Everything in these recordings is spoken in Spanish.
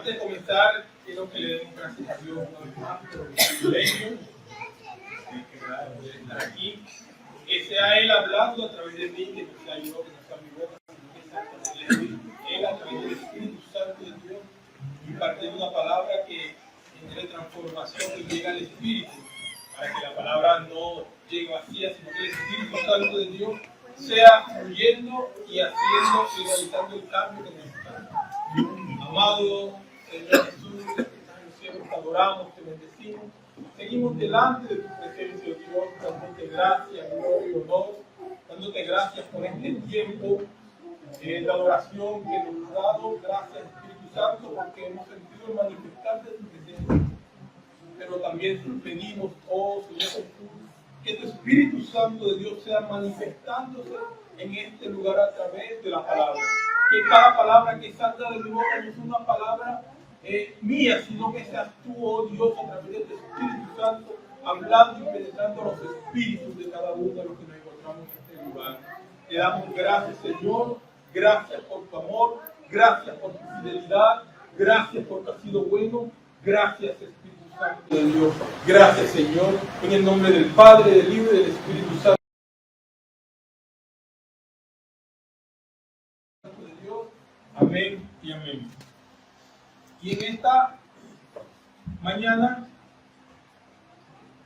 Antes de comenzar, quiero que le demos gracias a Dios una vez más por el privilegio que me da de estar aquí. Que sea Él hablando a través de mí, que no sea yo, que no sea mi boca, sino que sea Él a través del Espíritu Santo de Dios, impartiendo una palabra que entre transformación y llega al Espíritu, para que la palabra no llegue vacía, sino que el Espíritu Santo de Dios sea fluyendo y haciendo y realizando el cambio que necesitamos. Amado Señor Jesús, que estás en los cielos, te adoramos, te bendecimos. Seguimos delante de tu presencia, Dios, dándote gracias, gloria y honor, dándote gracias por este tiempo de adoración que nos has dado. Gracias, Espíritu Santo, porque hemos sentido el manifestar de tu presencia. Pero también pedimos, oh Señor Jesús, que tu Espíritu Santo de Dios sea manifestándose en este lugar a través de la palabra. Que cada palabra que salga de mi boca no es una palabra mía, sino que seas tú, oh Dios, a través de tu Espíritu Santo, hablando y penetrando los espíritus de cada uno de los que nos encontramos en este lugar. Te damos gracias, Señor, gracias por tu amor, gracias por tu fidelidad, gracias porque has sido bueno, gracias, Espíritu Santo de Dios. Gracias, Señor, en el nombre del Padre, del Hijo y del Espíritu Santo de Dios. Amén y amén. Y en esta mañana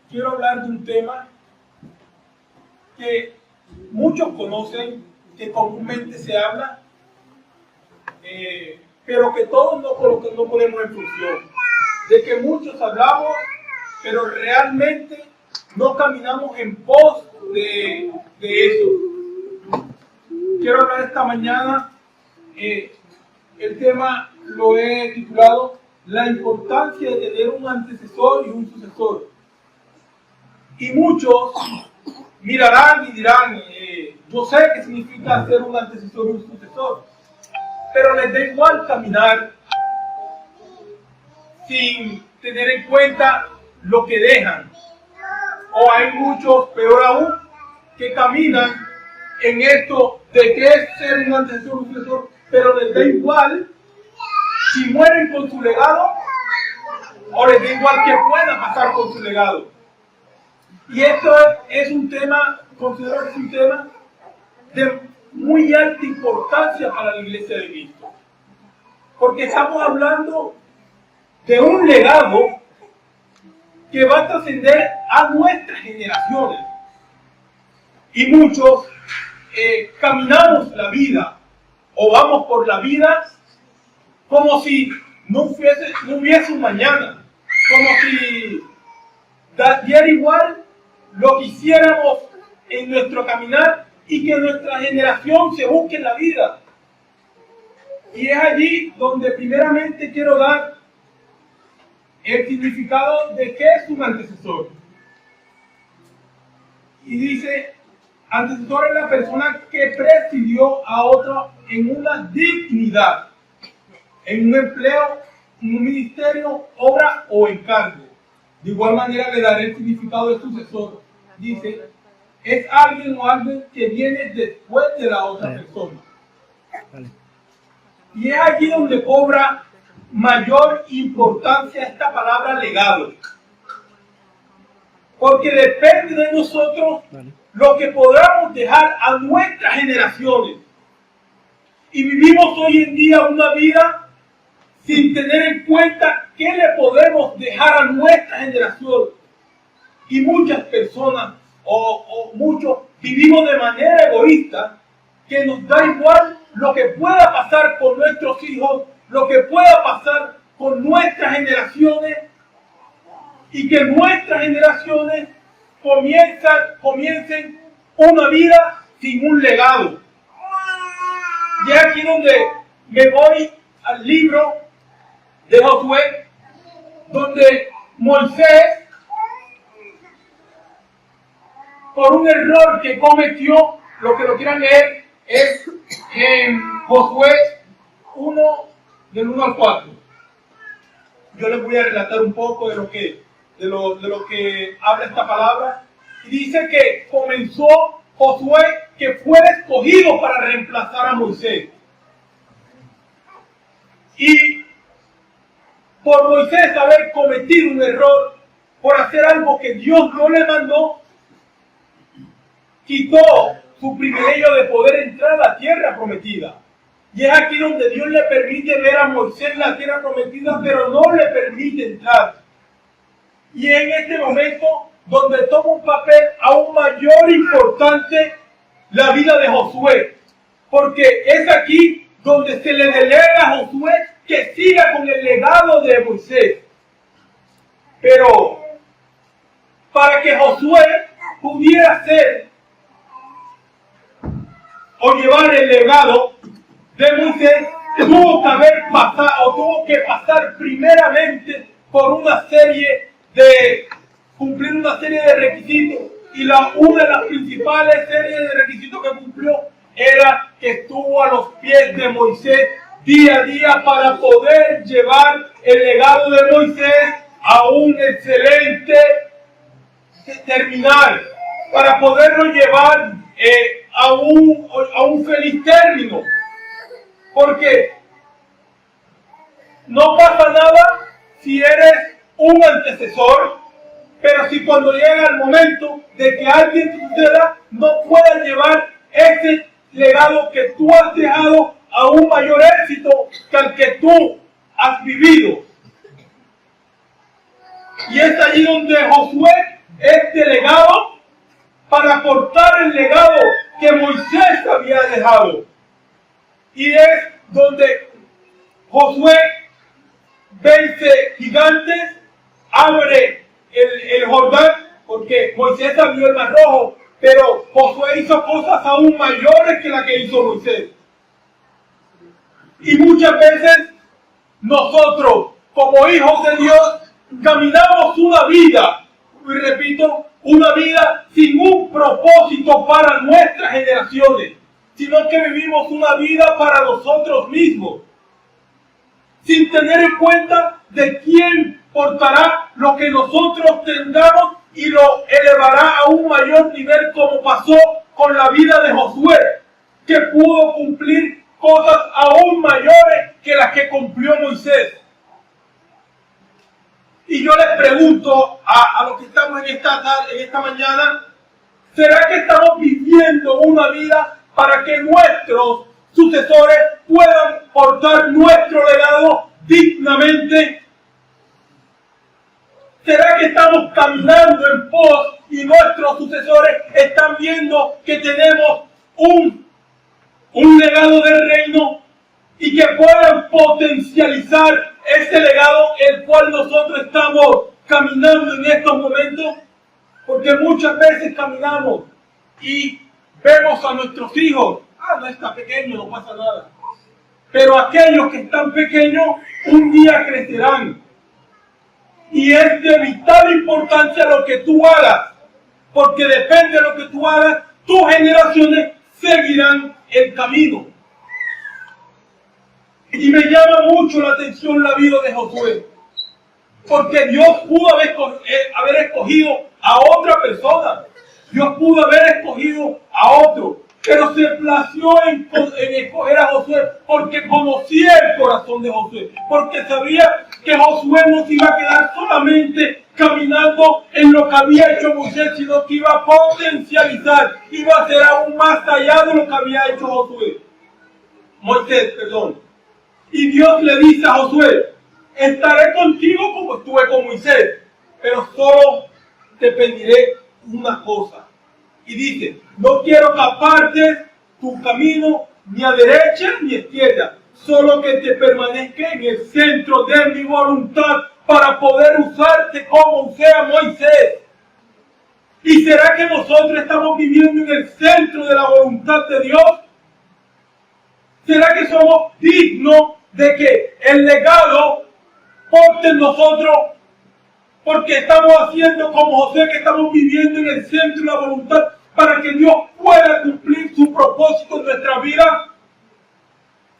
quiero hablar de un tema que muchos conocen, que comúnmente se habla, pero que todos no ponemos en función. De que muchos hablamos, pero realmente no caminamos en pos de eso. Quiero hablar esta mañana, el tema lo he titulado La importancia de tener un antecesor y un sucesor. Y muchos mirarán y dirán, yo sé qué significa ser un antecesor y un sucesor, pero les da igual caminar sin tener en cuenta lo que dejan. O hay muchos, peor aún, que caminan en esto de que es ser un antecesor y un sucesor, pero les da igual si mueren con su legado o les da igual que pueda pasar con su legado. Y esto es un tema, considero que es un tema de muy alta importancia para la Iglesia de Cristo. Porque estamos hablando de un legado que va a trascender a nuestras generaciones. Y muchos caminamos la vida o vamos por la vida como si no hubiese un mañana, como si diera igual lo que hiciéramos en nuestro caminar y que nuestra generación se busque en la vida. Y es allí donde primeramente quiero dar el significado de qué es un antecesor. Y dice, antecesor es la persona que presidió a otro en una dignidad, en un empleo, en un ministerio, obra o encargo. De igual manera le daré el significado de sucesor. Dice, es alguien o alguien que viene después de la otra persona. Y es aquí donde cobra mayor importancia esta palabra legado. Porque depende de nosotros lo que podamos dejar a nuestras generaciones. Y vivimos hoy en día una vida sin tener en cuenta qué le podemos dejar a nuestra generación. Y muchas personas o muchos vivimos de manera egoísta, que nos da igual lo que pueda pasar con nuestros hijos, lo que pueda pasar con nuestras generaciones, y que nuestras generaciones comiencen una vida sin un legado. Y es aquí donde me voy al libro de Josué, donde Moisés, por un error que cometió, lo que lo quieran leer, es en Josué 1, del 1 al 4. Yo les voy a relatar un poco de lo que habla esta palabra. Y dice que comenzó Josué, que fue escogido para reemplazar a Moisés. Y por Moisés haber cometido un error, por hacer algo que Dios no le mandó, quitó su privilegio de poder entrar a la tierra prometida. Y es aquí donde Dios le permite ver a Moisés en la tierra prometida, pero no le permite entrar. Y en este momento donde toma un papel aún mayor importante la vida de Josué, porque es aquí donde se le delega a Josué que siga con el legado de Moisés. Pero para que Josué pudiera ser o llevar el legado de Moisés, tuvo que pasar primeramente por cumplir una serie de requisitos. Y una de las principales series de requisitos que cumplió era que estuvo a los pies de Moisés día a día para poder llevar el legado de Moisés a un excelente terminar, para poderlo llevar a un feliz término. Porque no pasa nada si eres un antecesor, pero si cuando llega el momento de que alguien te suceda, no puedas llevar ese legado que tú has dejado a un mayor éxito que al que tú has vivido. Y es allí donde Josué es delegado para aportar el legado que Moisés había dejado. Y es donde Josué vence gigantes, abre el Jordán, porque Moisés abrió el Mar Rojo, pero Josué hizo cosas aún mayores que las que hizo Moisés. Y muchas veces nosotros, como hijos de Dios, caminamos una vida, y repito, una vida sin un propósito para nuestras generaciones, sino que vivimos una vida para nosotros mismos, sin tener en cuenta de quién portará lo que nosotros tengamos y lo elevará a un mayor nivel, como pasó con la vida de Josué, que pudo cumplir cosas aún mayores que las que cumplió Moisés. Y yo les pregunto a los que estamos en esta mañana, ¿será que estamos viviendo una vida para que nuestros sucesores puedan portar nuestro legado dignamente? ¿Será que estamos caminando en pos y nuestros sucesores están viendo que tenemos un legado del reino y que puedan potencializar ese legado el cual nosotros estamos caminando en estos momentos? Porque muchas veces caminamos y vemos a nuestros hijos, no está pequeño, no pasa nada. Pero aquellos que están pequeños un día crecerán. Y es de vital importancia lo que tú hagas, porque depende de lo que tú hagas, tus generaciones seguirán el camino. Y me llama mucho la atención la vida de Josué, porque Dios pudo haber escogido a otra persona, Dios pudo haber escogido a otro, pero se plació en escoger a Josué porque conocía el corazón de Josué, porque sabía que Josué no se iba a quedar solamente caminando en lo que había hecho Moisés, sino que iba a potencializar, iba a ser aún más allá de lo que había hecho Moisés. Y Dios le dice a Josué: estaré contigo como estuve con Moisés, pero solo te pediré una cosa. Y dice: no quiero que apartes tu camino ni a derecha ni a izquierda, solo que te permanezca en el centro de mi voluntad para poder usarte como usé a Moisés. ¿Y será que nosotros estamos viviendo en el centro de la voluntad de Dios? ¿Será que somos dignos de que el legado porte en nosotros? Porque estamos haciendo como José, que estamos viviendo en el centro de la voluntad para que Dios pueda cumplir su propósito en nuestra vida.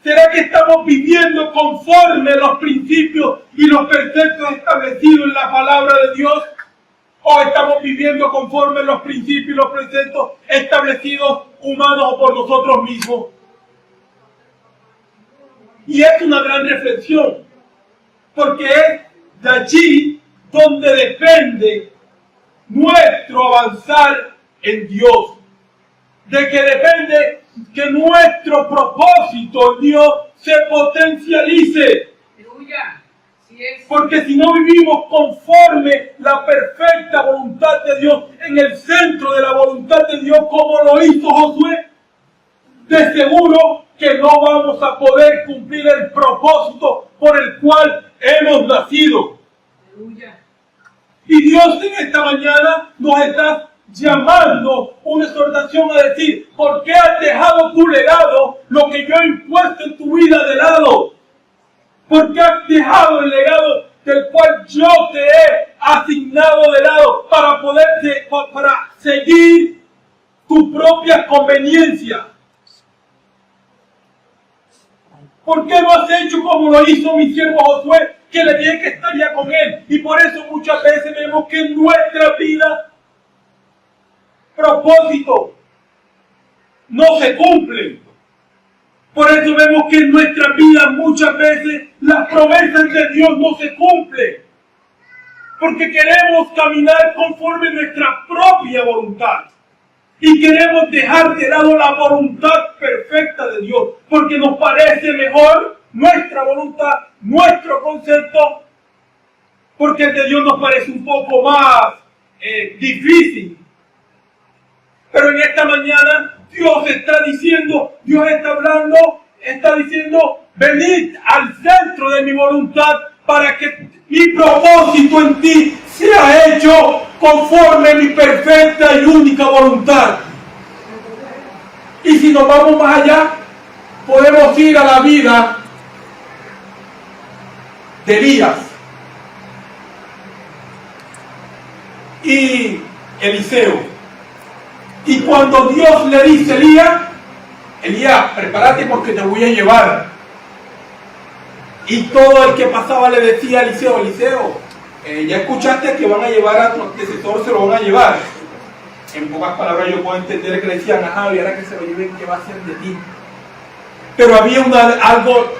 ¿Será que estamos viviendo conforme a los principios y los preceptos establecidos en la palabra de Dios? ¿O estamos viviendo conforme a los principios y los preceptos establecidos humanos o por nosotros mismos? Y es una gran reflexión. porque es de allí donde depende nuestro avanzar en Dios. De que depende que nuestro propósito en Dios se potencialice. Aleluya. Porque si no vivimos conforme la perfecta voluntad de Dios, en el centro de la voluntad de Dios, como lo hizo Josué, de seguro que no vamos a poder cumplir el propósito por el cual hemos nacido. Aleluya. Y Dios en esta mañana nos está llamando una exhortación a decir: ¿por qué has dejado tu legado, lo que yo he impuesto en tu vida, de lado? ¿Por qué has dejado el legado del cual yo te he asignado de lado para seguir tu propia conveniencia? ¿Por qué no has hecho como lo hizo mi siervo Josué, que le dije que estaría con él? Y por eso muchas veces vemos que en nuestra vida propósitos no se cumplen. Por eso vemos que en nuestra vida muchas veces las promesas de Dios no se cumplen. Porque queremos caminar conforme nuestra propia voluntad. Y queremos dejar de lado la voluntad perfecta de Dios. Porque nos parece mejor nuestra voluntad, nuestro concepto. Porque el de Dios nos parece un poco más difícil. Pero en esta mañana Dios está diciendo, Dios está hablando, está diciendo: venid al centro de mi voluntad para que mi propósito en ti sea hecho conforme a mi perfecta y única voluntad. Y si nos vamos más allá, podemos ir a la vida de Elías y Eliseo. Y cuando Dios le dice a Elías, prepárate porque te voy a llevar. Y todo el que pasaba le decía a Eliseo: ya escuchaste que van a llevar a tu antecesor, se lo van a llevar. En pocas palabras yo puedo entender que le decían: ajá, y ahora que se lo lleven, ¿qué va a hacer de ti? Pero había algo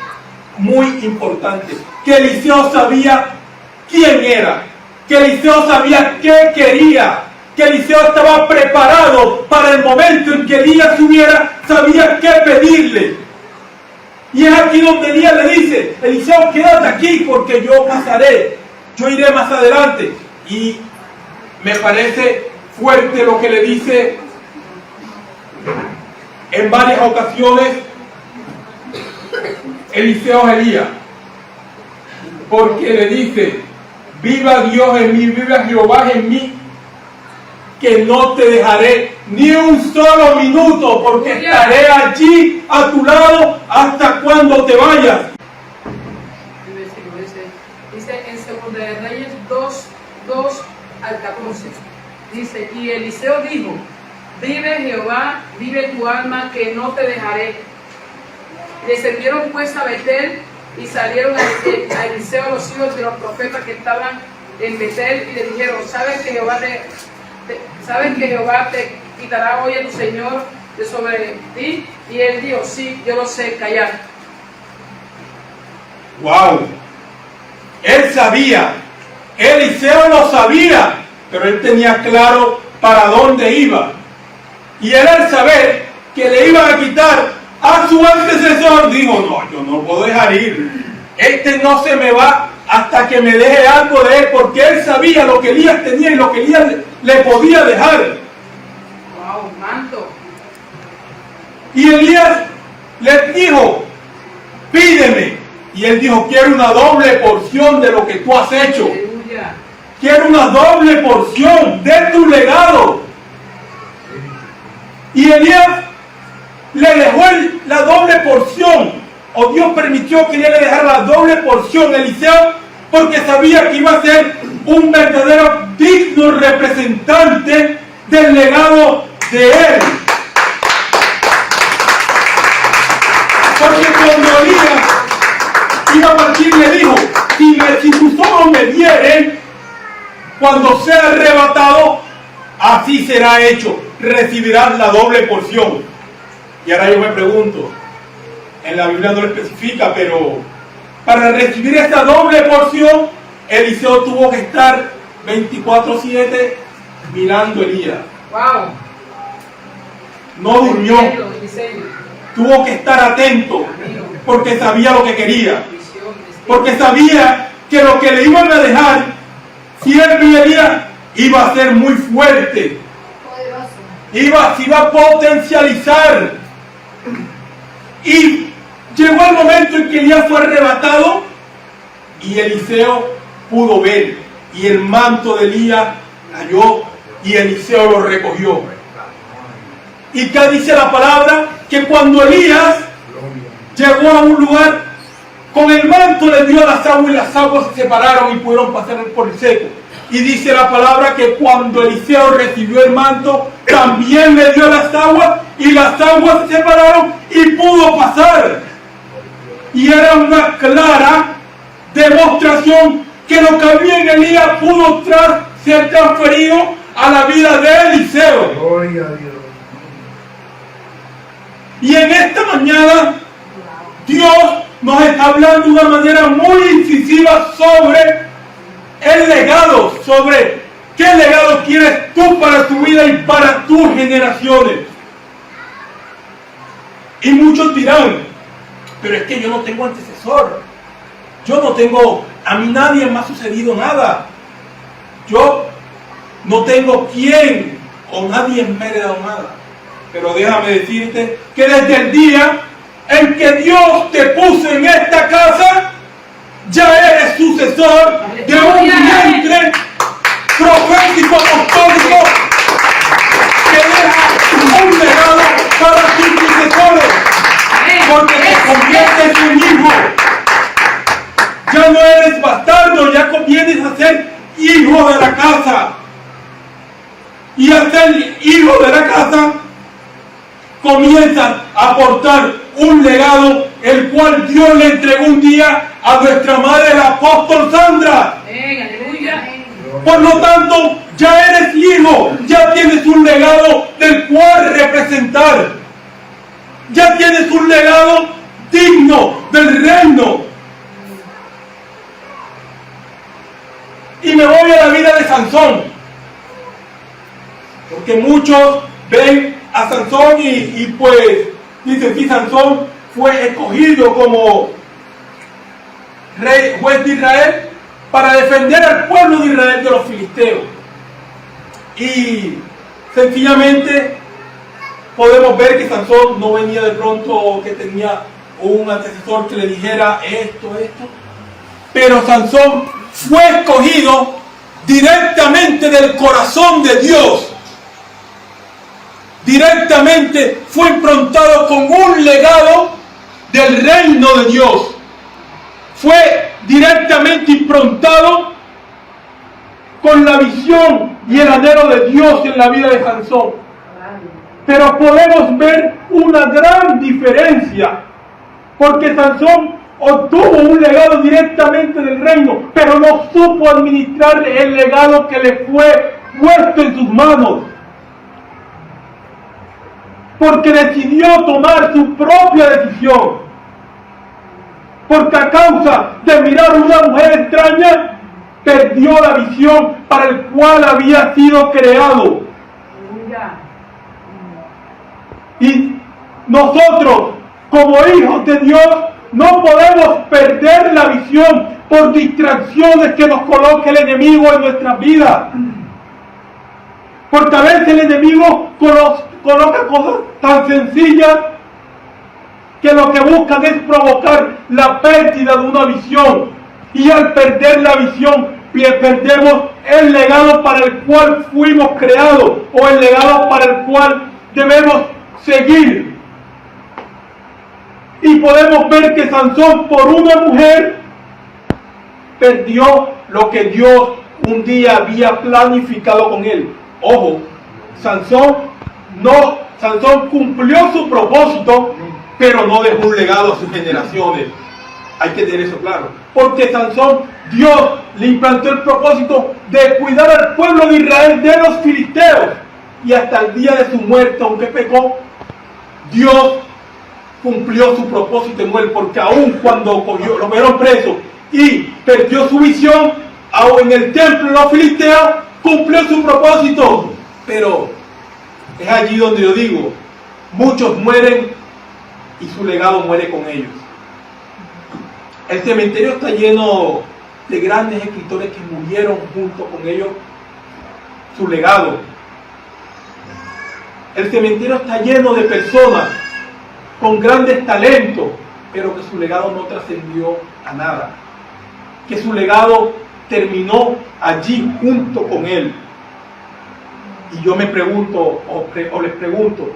muy importante, que Eliseo sabía quién era, que Eliseo sabía qué quería, que Eliseo estaba preparado para el momento en que Elías subiera, sabía qué pedirle. Y es aquí donde Elías le dice: Eliseo, quédate aquí porque yo pasaré, yo iré más adelante. Y me parece fuerte lo que le dice en varias ocasiones Eliseo a Elías, porque le dice: viva Dios en mí, viva Jehová en mí, que no te dejaré ni un solo minuto, porque estaré allí a tu lado hasta cuando te vayas. Dice en Segunda de Reyes 2 al 14. Dice: y Eliseo dijo: vive Jehová, vive tu alma, que no te dejaré. Y descendieron pues a Betel y salieron a Eliseo los hijos de los profetas que estaban en Betel y le dijeron: ¿sabes que Jehová te quitará hoy a tu Señor de sobre ti? Y él dijo: sí, yo lo sé, callar. ¡Wow! Él sabía, Eliseo lo sabía, pero él tenía claro para dónde iba. Y él, al saber que le iban a quitar a su antecesor, dijo: no, yo no lo puedo dejar ir. Este no se me va hasta que me deje algo de él, porque él sabía lo que Elías tenía y lo que Elías le podía dejar. ¡Wow! Manto. Y Elías le dijo: pídeme. Y él dijo: quiero una doble porción de lo que tú has hecho. Aleluya. Quiero una doble porción de tu legado. Y Elías le dejó la doble porción, o Dios permitió que él le dejara la doble porción a Eliseo, porque sabía que iba a ser un verdadero digno representante del legado de él. Porque cuando Elías iba a partir, le dijo: si tus ojos me vieren, cuando sea arrebatado, así será hecho, recibirás la doble porción. Y ahora yo me pregunto, en la Biblia no lo especifica, pero para recibir esta doble porción, Eliseo tuvo que estar 24/7 mirando a Elías. Wow. No durmió. Eliseo. Tuvo que estar atento porque sabía lo que quería. Porque sabía que lo que le iban a dejar, si él veía, iba a ser muy fuerte. Se iba a potencializar. Y llegó el momento en que Elías fue arrebatado y Eliseo pudo ver. Y el manto de Elías cayó y Eliseo lo recogió. ¿Y qué dice la palabra? Que cuando Elías llegó a un lugar, con el manto le dio las aguas y las aguas se separaron y pudieron pasar por el seco. Y dice la palabra que cuando Eliseo recibió el manto, también le dio las aguas y las aguas se separaron y pudo pasar. Y era una clara demostración que lo que había en Elías pudo ser transferido a la vida de Eliseo. Gloria a Dios. Y en esta mañana, Dios nos está hablando de una manera muy incisiva sobre el legado, sobre qué legado quieres tú para tu vida y para tus generaciones. Y muchos dirán, pero es que yo no tengo antecesor. Yo no tengo, a mí nadie me ha sucedido nada. Yo no tengo quien o nadie me ha heredado nada. Pero déjame decirte que desde el día en que Dios te puso en esta casa, ya eres sucesor de un vientre profético apostólico que deja un legado para tus sucesores, porque te conviertes en un hijo. Ya no eres bastardo, ya vienes a ser hijo de la casa. Y a ser hijo de la casa, comienzas a aportar un legado, el cual Dios le entregó un día a nuestra madre, el apóstol Sandra. Aleluya. Por lo tanto, ya eres hijo, ya tienes un legado del cual representar. Ya tienes un legado digno del reino. Y me voy a la vida de Sansón, porque muchos ven a Sansón y pues dicen que Sansón fue escogido como rey, juez de Israel, para defender al pueblo de Israel de los filisteos. Y sencillamente podemos ver que Sansón no venía de pronto que tenía un antecesor que le dijera esto. Pero Sansón fue escogido directamente del corazón de Dios. Directamente fue improntado con un legado del reino de Dios. Fue directamente improntado con la visión y el anhelo de Dios en la vida de Sansón. Pero podemos ver una gran diferencia, porque Sansón obtuvo un legado directamente del reino, pero no supo administrar el legado que le fue puesto en sus manos, porque decidió tomar su propia decisión, porque a causa de mirar a una mujer extraña, perdió la visión para el cual había sido creado. Y nosotros, como hijos de Dios, no podemos perder la visión por distracciones que nos coloque el enemigo en nuestras vidas. Porque a veces el enemigo coloca cosas tan sencillas que lo que buscan es provocar la pérdida de una visión. Y al perder la visión, perdemos el legado para el cual fuimos creados, o el legado para el cual debemos seguir. Y podemos ver que Sansón, por una mujer, perdió lo que Dios un día había planificado con él. Ojo, Sansón cumplió su propósito, pero no dejó un legado a sus generaciones. Hay que tener eso claro. Porque Sansón, Dios le implantó el propósito de cuidar al pueblo de Israel de los filisteos. Y hasta el día de su muerte, aunque pecó, Dios cumplió su propósito en él, porque aún cuando lo cogieron preso y perdió su visión, aún en el templo de los filisteos, cumplió su propósito. Pero es allí donde yo digo, muchos mueren y su legado muere con ellos. El cementerio está lleno de grandes escritores que murieron junto con ellos, su legado. El cementerio está lleno de personas con grandes talentos, pero que su legado no trascendió a nada, que su legado terminó allí junto con él. Y yo me pregunto, o les pregunto,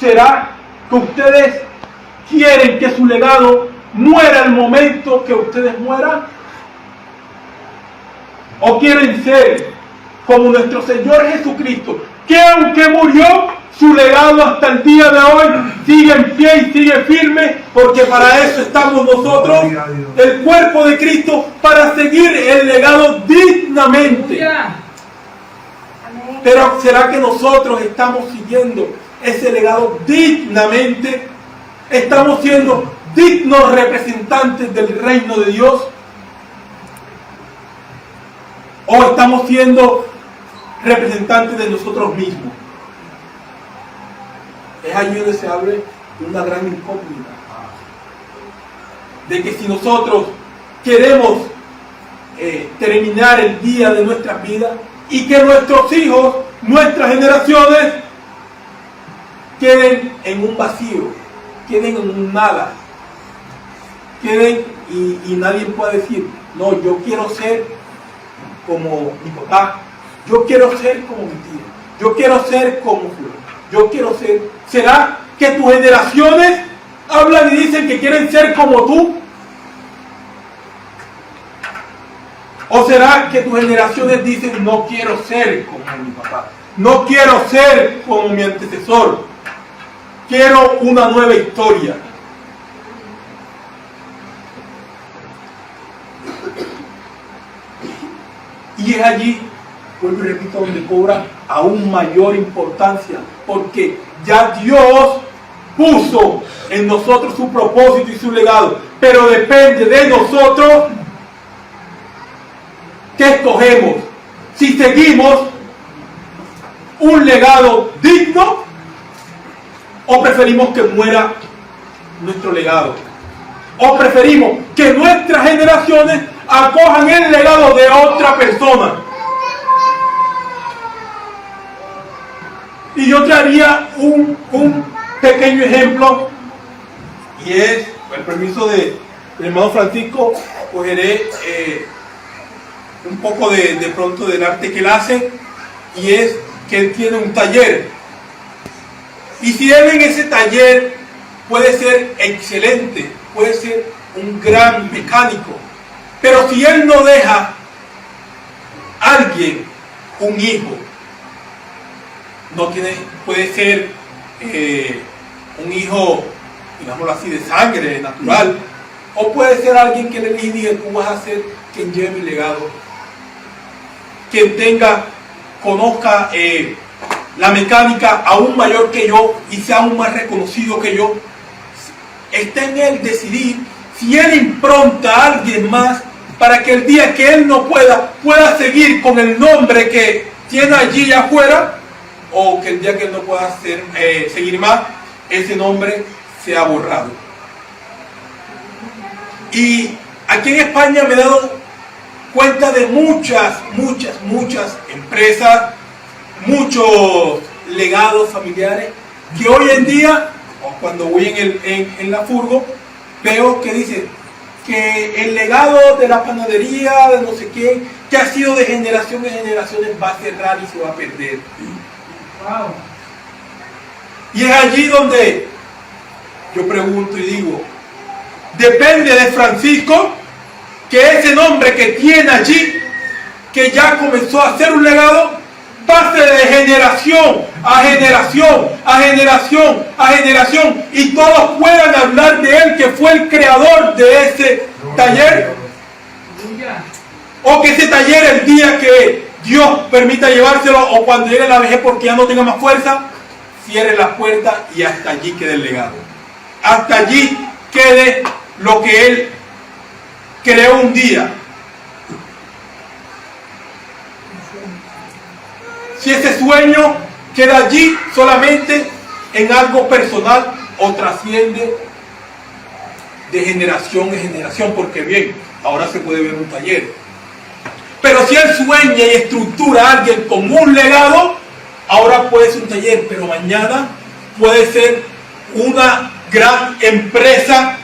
¿será que ustedes quieren que su legado muera al momento que ustedes mueran? ¿O quieren ser como nuestro Señor Jesucristo, que aunque murió, su legado hasta el día de hoy sigue en pie y sigue firme? Porque para eso estamos nosotros, el cuerpo de Cristo, para seguir el legado dignamente. Pero ¿será que nosotros estamos siguiendo ese legado dignamente? ¿Estamos siendo dignos representantes del reino de Dios? ¿O estamos siendo representantes de nosotros mismos? Es allí donde se abre una gran incógnita. De que si nosotros queremos terminar el día de nuestras vidas y que nuestros hijos, nuestras generaciones, queden en un vacío, queden en un nada, queden y nadie pueda decir, no, yo quiero ser como mi papá, yo quiero ser como mi tía, yo quiero ser como fulano, yo quiero ser. ¿Será que tus generaciones hablan y dicen que quieren ser como tú? ¿O será que tus generaciones dicen, no quiero ser como mi papá, no quiero ser como mi antecesor, quiero una nueva historia? Y es allí, vuelvo y repito, donde cobra aún mayor importancia, porque ya Dios puso en nosotros su propósito y su legado, pero depende de nosotros qué escogemos. Si seguimos un legado digno o preferimos que muera nuestro legado, o preferimos que nuestras generaciones acojan el legado de otra persona. Y yo traería un pequeño ejemplo, y es, con el permiso del hermano Francisco, cogeré un poco de pronto del arte que él hace, y es que él tiene un taller. Y si él en ese taller puede ser excelente, puede ser un gran mecánico, pero si él no deja a alguien, un hijo, no tiene, puede ser un hijo, digámoslo así, de sangre natural, o puede ser alguien que le diga, tú vas a ser quien lleve mi legado, quien conozca la mecánica aún mayor que yo y sea aún más reconocido que yo. Está en él decidir si él impronta a alguien más para que el día que él no pueda seguir con el nombre que tiene allí afuera, o que el día que él no pueda seguir más, ese nombre sea borrado. Y aquí en España me he dado cuenta de muchas empresas, muchos legados familiares, que hoy en día, o cuando voy en la furgo, veo que dice que el legado de la panadería, de no sé qué, que ha sido de generación en generaciones, va a cerrar y se va a perder. Wow. Y es allí donde yo pregunto y digo, depende de Francisco, que ese nombre que tiene allí, que ya comenzó a hacer un legado, pase de generación a generación, a generación, a generación, y todos puedan hablar de él, que fue el creador de ese taller. O que ese taller, el día que Dios permita llevárselo, o cuando llegue la vejez porque ya no tenga más fuerza, cierre las puertas y hasta allí quede el legado. hasta allí quede lo que él creó un día. Si ese sueño queda allí solamente en algo personal o trasciende de generación en generación, porque bien, ahora se puede ver un taller. Pero si él sueña y estructura a alguien con un legado, ahora puede ser un taller, pero mañana puede ser una gran empresa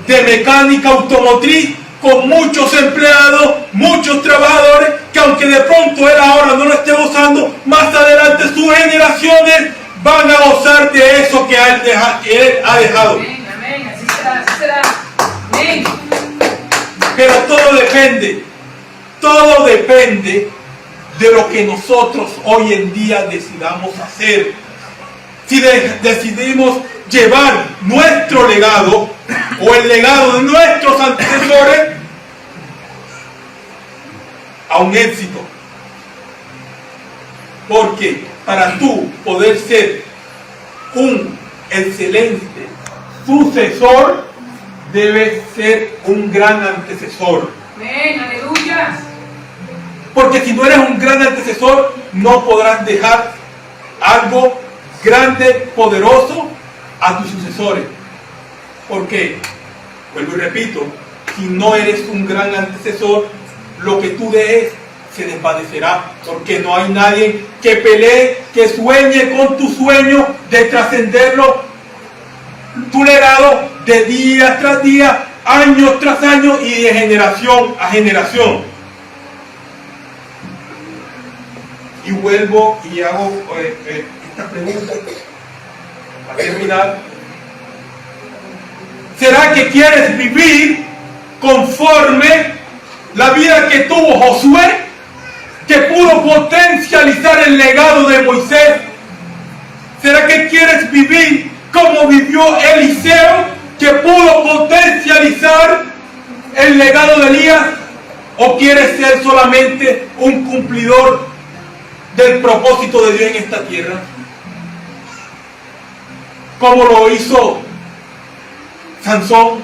de mecánica automotriz con muchos empleados, muchos trabajadores, que aunque de pronto él ahora no lo esté gozando, más adelante sus generaciones van a gozar de eso que él ha dejado. Amén, amén, así será, así será. Amén. Pero todo depende de lo que nosotros hoy en día decidamos hacer. Si decidimos llevar nuestro legado o el legado de nuestros antecesores a un éxito. Porque para tú poder ser un excelente sucesor, debes ser un gran antecesor. Amén, aleluya. Porque si no eres un gran antecesor, no podrás dejar algo grande, poderoso a tus sucesores. Porque, vuelvo y repito, si no eres un gran antecesor, lo que tú dejes se desvanecerá. Porque no hay nadie que pelee, que sueñe con tu sueño de trascenderlo, tu legado, de día tras día, año tras año y de generación a generación. Y vuelvo y hago esta pregunta para terminar. ¿Será que quieres vivir conforme la vida que tuvo Josué, que pudo potencializar el legado de Moisés? ¿Será que quieres vivir como vivió Eliseo, que pudo potencializar el legado de Elías? ¿O quieres ser solamente un cumplidor del propósito de Dios en esta tierra? Como lo hizo Sansón,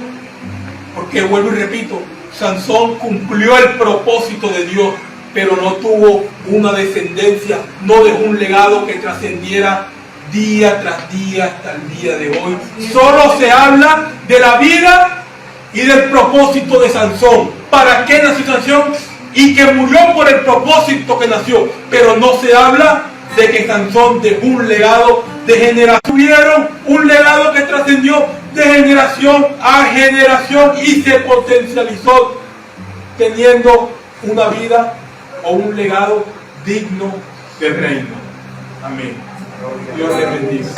porque vuelvo y repito, Sansón cumplió el propósito de Dios, pero no tuvo una descendencia, no dejó un legado que trascendiera día tras día hasta el día de hoy. Solo se habla de la vida y del propósito de Sansón. ¿Para qué nació Sansón? Y que murió por el propósito que nació, pero no se habla de que Sansón dejó un legado de generación. Tuvieron un legado que trascendió de generación a generación y se potencializó teniendo una vida o un legado digno del reino. Amén. Dios les bendiga.